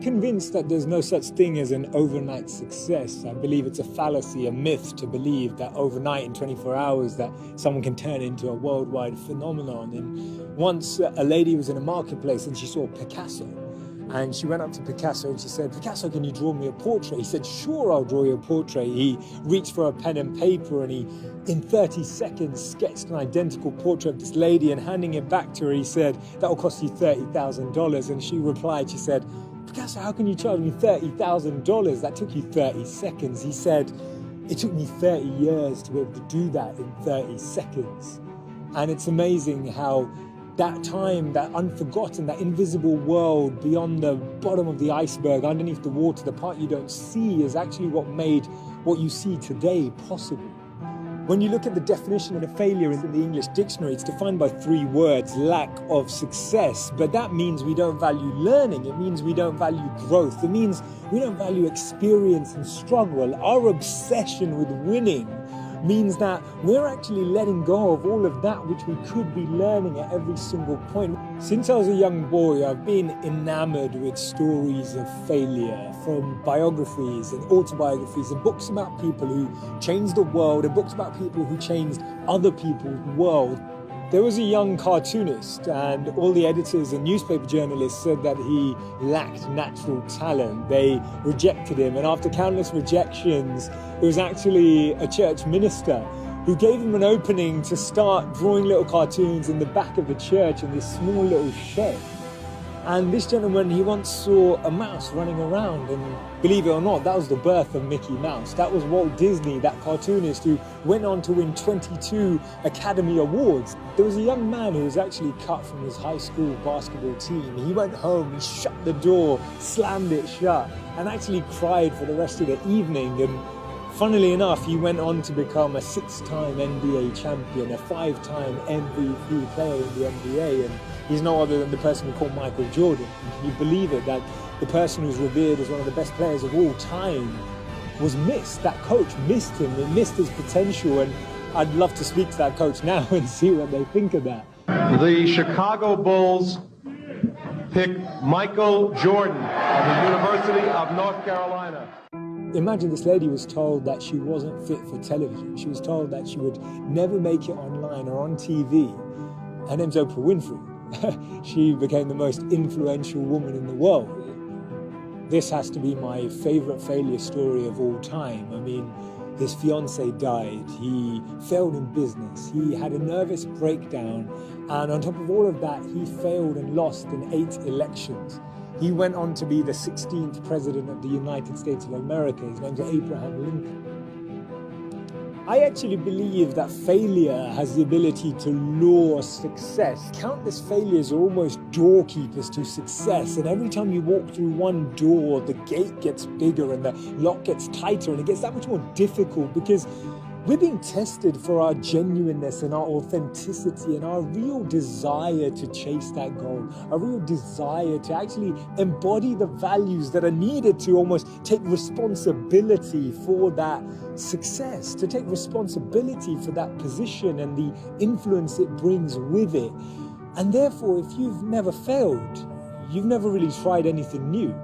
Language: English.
convinced that there's no such thing as an overnight success. I believe it's a fallacy, a myth to believe that overnight in 24 hours that someone can turn into a worldwide phenomenon. And once a lady was in a marketplace and she saw Picasso. And she went up to Picasso and she said, "Picasso, can you draw me a portrait?" He said, "Sure, I'll draw you a portrait." He reached for a pen and paper and he, in 30 seconds, sketched an identical portrait of this lady, and handing it back to her, he said, "That will cost you $30,000. And she replied, she said, "Picasso, how can you charge me $30,000? That took you 30 seconds. He said, "It took me 30 years to be able to do that in 30 seconds. And it's amazing how that time, that unforgotten, that invisible world beyond the bottom of the iceberg, underneath the water, the part you don't see, is actually what made what you see today possible. When you look at the definition of failure in the English dictionary, it's defined by 3 words: lack of success. But that means we don't value learning. It means we don't value growth. It means we don't value experience and struggle. Our obsession with winning means that we're actually letting go of all of that which we could be learning at every single point. Since I was a young boy, I've been enamored with stories of failure, from biographies and autobiographies and books about people who changed the world and books about people who changed other people's world. There was a young cartoonist, and all the editors and newspaper journalists said that he lacked natural talent. They rejected him, and after countless rejections, it was actually a church minister who gave him an opening to start drawing little cartoons in the back of the church in this small little shed. And this gentleman, he once saw a mouse running around, and believe it or not, that was the birth of Mickey Mouse. That was Walt Disney, that cartoonist who went on to win 22 Academy Awards. There was a young man who was actually cut from his high school basketball team. He went home, he shut the door, slammed it shut, and actually cried for the rest of the evening. And funnily enough, he went on to become a 6-time NBA champion, a 5-time MVP player in the NBA, and he's no other than the person we call Michael Jordan. Can you believe it, that the person who's revered as one of the best players of all time was missed? That coach missed him, he missed his potential, and I'd love to speak to that coach now and see what they think of that. The Chicago Bulls pick Michael Jordan of the University of North Carolina. Imagine this lady was told that she wasn't fit for television. She was told that she would never make it online or on TV. Her name's Oprah Winfrey. She became the most influential woman in the world. This has to be my favorite failure story of all time. I mean, his fiance died, he failed in business, he had a nervous breakdown, and on top of all of that, he failed and lost in 8 elections. He went on to be the 16th president of the United States of America. His name's Abraham Lincoln. I actually believe that failure has the ability to lure success. Countless failures are almost doorkeepers to success, and every time you walk through one door, the gate gets bigger and the lock gets tighter, and it gets that much more difficult because we're being tested for our genuineness and our authenticity and our real desire to chase that goal, our real desire to actually embody the values that are needed to almost take responsibility for that success, to take responsibility for that position and the influence it brings with it. And therefore, if you've never failed, you've never really tried anything new.